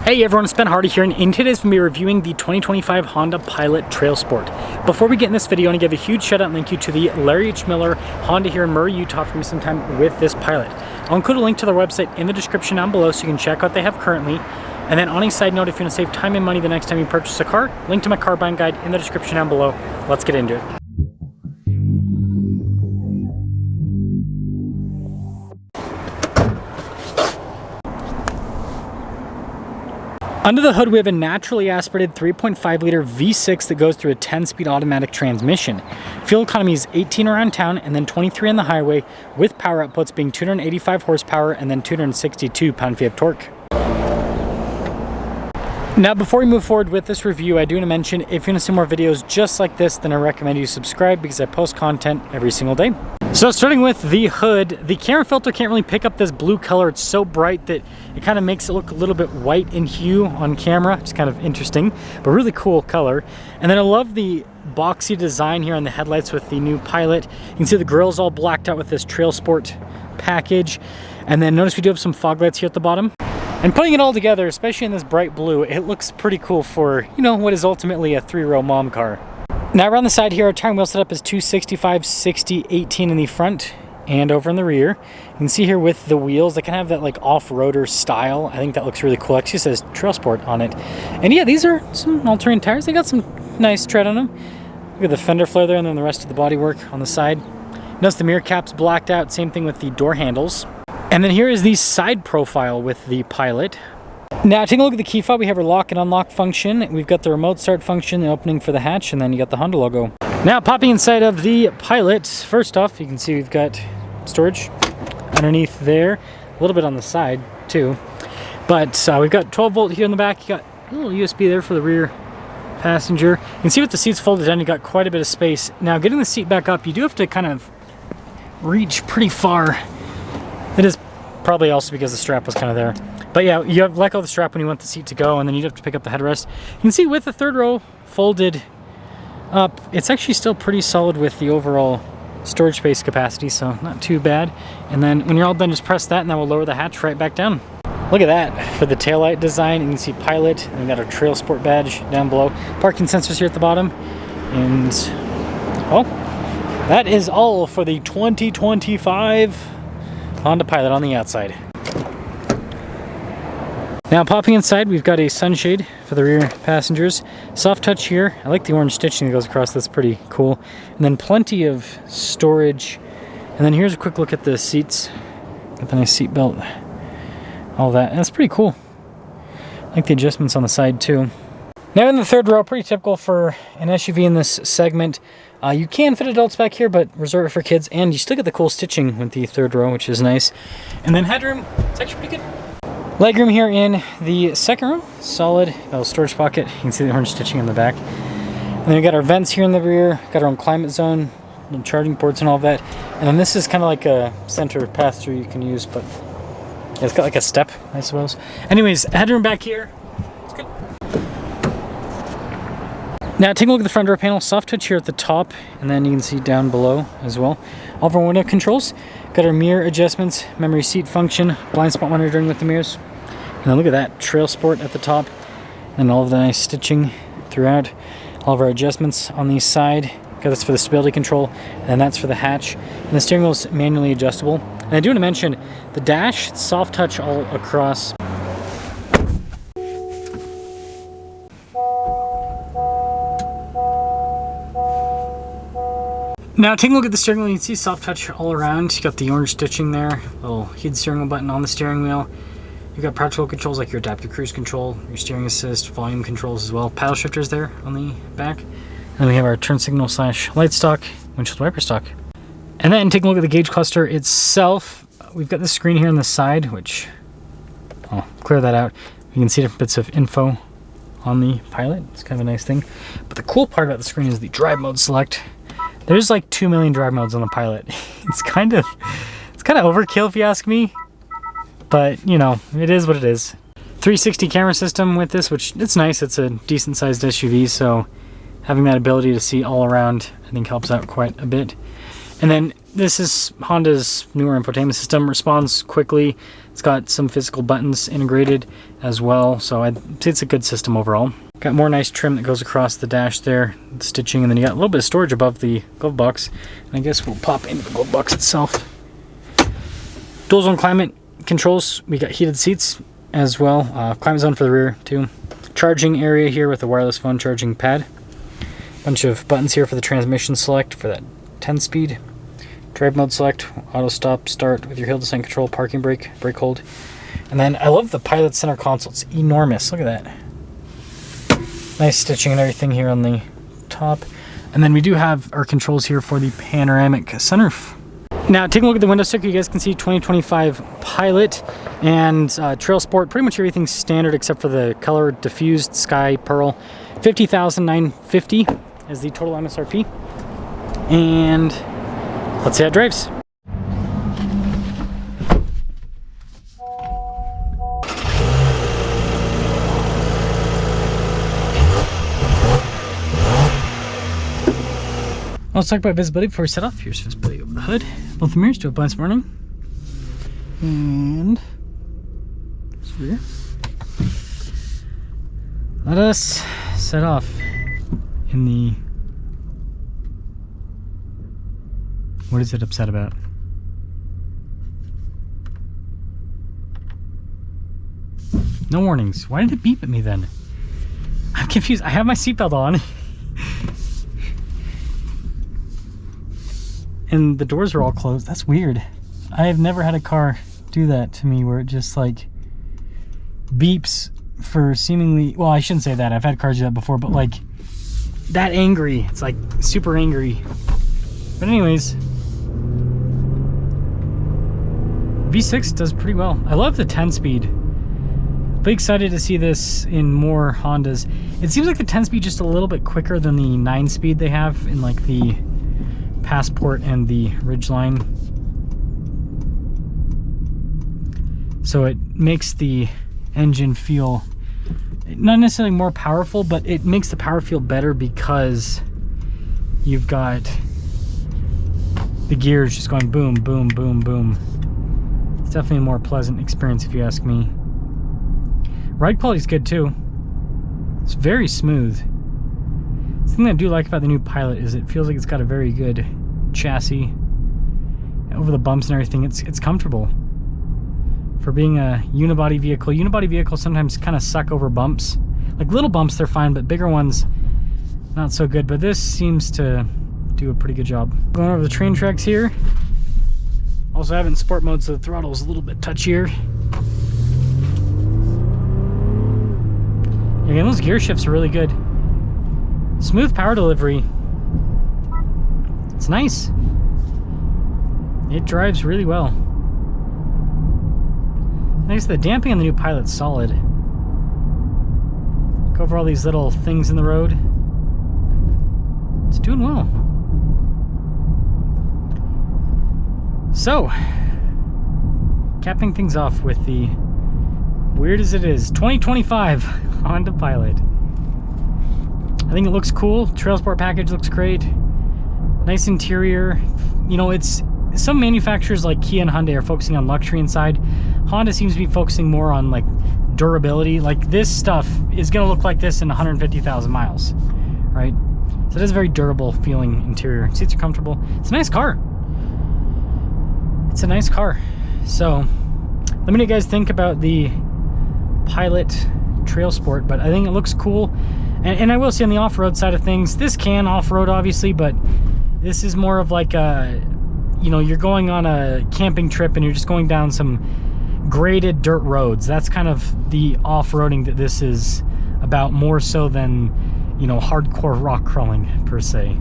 Hey everyone, it's Ben Hardy here, and in today's video, we're reviewing the 2025 Honda Pilot TrailSport. Before we get in this video, I want to give a huge shout out and thank you to the Larry H. Miller Honda here in Murray, Utah for me some time with this Pilot. I'll include a link to their website in the description down below so you can check out what they have currently. And then on a side note, if you want to save time and money the next time you purchase a car, link to my car buying guide in the description down below. Let's get into it. Under the hood, we have a naturally aspirated 3.5 liter V6 that goes through a 10-speed automatic transmission. Fuel economy is 18 around town and then 23 on the highway, with power outputs being 285 horsepower and then 262 pound-feet of torque. Now, before we move forward with this review, I do want to mention if you want to see more videos just like this, then I recommend you subscribe because I post content every single day. So starting with the hood, the camera filter can't really pick up this blue color. It's so bright that it kind of makes it look a little bit white in hue on camera. It's kind of interesting, but really cool color. And then I love the boxy design here on the headlights with the new Pilot. You can see the grille's all blacked out with this TrailSport package. And then notice we do have some fog lights here at the bottom. And putting it all together, especially in this bright blue, it looks pretty cool for, you know, what is ultimately a three-row mom car. Now around the side here, our tire and wheel setup is 265, 60, 18 in the front and over in the rear. You can see here with the wheels, they kind of have that like off-roader style. I think that looks really cool. It actually says TrailSport on it. And yeah, these are some all-terrain tires. They got some nice tread on them. Look at the fender flare there and then the rest of the bodywork on the side. Notice the mirror cap's blacked out. Same thing with the door handles. And then here is the side profile with the Pilot. Now taking a look at the key fob, we have our lock and unlock function. We've got the remote start function, the opening for the hatch, and then you got the Honda logo. Now popping inside of the Pilot, first off, you can see we've got storage underneath there, a little bit on the side too. But we've got 12 volt here in the back. You got a little USB there for the rear passenger. You can see with the seats folded down, you got quite a bit of space. Now getting the seat back up, you do have to kind of reach pretty far. It is probably also because the strap was kind of there. But yeah, you have let go of the strap when you want the seat to go, and then you'd have to pick up the headrest. You can see with the third row folded up, it's actually still pretty solid with the overall storage space capacity, so not too bad. And then when you're all done, just press that and that will lower the hatch right back down. Look at that for the taillight design. You can see Pilot, and we got our TrailSport badge down below. Parking sensors here at the bottom. And, oh, that is all for the 2025 Honda Pilot on the outside. Now popping inside, we've got a sunshade for the rear passengers. Soft touch here. I like the orange stitching that goes across. That's pretty cool. And then plenty of storage. And then here's a quick look at the seats. Got the nice seat belt. All that. And that's pretty cool. I like the adjustments on the side too. Now in the third row, pretty typical for an SUV in this segment. You can fit adults back here, but reserve it for kids. And you still get the cool stitching with the third row, which is nice. And then headroom, it's actually pretty good. Legroom here in the second row, solid. Got a little storage pocket. You can see the orange stitching in the back. And then we got our vents here in the rear. Got our own climate zone, little charging ports and all that. And then this is kind of like a center pass-through you can use, but yeah, it's got like a step, I suppose. Anyways, headroom back here. It's good. Now taking a look at the front door panel, soft touch here at the top, and then you can see down below as well. All of our window controls. Got our mirror adjustments, memory seat function, blind spot monitoring with the mirrors. And then look at that, TrailSport at the top, and all of the nice stitching throughout. All of our adjustments on the side. Got this for the stability control, and that's for the hatch. And the steering wheel is manually adjustable. And I do want to mention, the dash, soft touch all across. Now taking a look at the steering wheel, you can see soft touch all around. You got the orange stitching there, little heated steering wheel button on the steering wheel. You've got practical controls like your adaptive cruise control, your steering assist, volume controls as well. Paddle shifters there on the back. And then we have our turn signal / light stock, windshield wiper stock. And then taking a look at the gauge cluster itself, we've got this screen here on the side, which I'll clear that out. You can see different bits of info on the Pilot. It's kind of a nice thing. But the cool part about the screen is the drive mode select. There's like 2 million drive modes on the Pilot. It's kind of overkill if you ask me, but you know, it is what it is. 360 camera system with this, which it's nice. It's a decent sized SUV, so having that ability to see all around, I think helps out quite a bit. And then this is Honda's newer infotainment system. Responds quickly. It's got some physical buttons integrated as well, so I'd say it's a good system overall. Got more nice trim that goes across the dash there, the stitching, and then you got a little bit of storage above the glove box. And I guess we'll pop into the glove box itself. Dual zone climate controls. We got heated seats as well. Climate zone for the rear too. Charging area here with a wireless phone charging pad. Bunch of buttons here for the transmission select for that 10-speed. Drive mode select, auto stop, start with your hill descent control, parking brake, brake hold. And then I love the Pilot center console. It's enormous. Look at that. Nice stitching and everything here on the top. And then we do have our controls here for the panoramic sunroof. Now, taking a look at the window sticker, you guys can see 2025 Pilot and TrailSport. Pretty much everything's standard except for the color diffused sky pearl. $50,950 is the total MSRP. And let's see how it drives. Let's talk about visibility before we set off. Here's visibility over the hood. Both the mirrors do have blind warning. And rear. Let us set off in the... What is it upset about? No warnings. Why did it beep at me then? I'm confused. I have my seatbelt on. And the doors are all closed. That's weird. I have never had a car do that to me where it just like beeps for seemingly, well, I shouldn't say that. I've had cars do that before, but like that angry. It's like super angry. But anyways, V6 does pretty well. I love the 10-speed. Be excited to see this in more Hondas. It seems like the 10-speed just a little bit quicker than the 9-speed they have in like the Passport and the Ridgeline. So it makes the engine feel not necessarily more powerful, but it makes the power feel better because you've got the gears just going boom, boom, boom, boom. It's definitely a more pleasant experience if you ask me. Ride quality is good too. It's very smooth. The thing that I do like about the new Pilot is it feels like it's got a very good chassis. Over the bumps and everything, it's comfortable. For being a unibody vehicle, unibody sometimes kind of suck over bumps. Like little bumps, they're fine, but bigger ones, not so good. But this seems to do a pretty good job. Going over the train tracks here. Also have it in sport mode, so the throttle is a little bit touchier. Again, those gear shifts are really good. Smooth power delivery. It's nice. It drives really well. Nice, the damping on the new Pilot's solid. Go over all these little things in the road. It's doing well. So, capping things off with the weird as it is 2025 Honda Pilot. I think it looks cool. TrailSport package looks great. Nice interior. You know, it's some manufacturers like Kia and Hyundai are focusing on luxury inside. Honda seems to be focusing more on like durability. Like this stuff is gonna look like this in 150,000 miles, right? So it has a very durable feeling interior. Seats are comfortable. It's a nice car. It's a nice car. So let me know what you guys think about the Pilot TrailSport, but I think it looks cool. And I will say on the off-road side of things, this can off-road obviously, but this is more of like a, you know, you're going on a camping trip and you're just going down some graded dirt roads. That's kind of the off-roading that this is about, more so than, you know, hardcore rock crawling per se.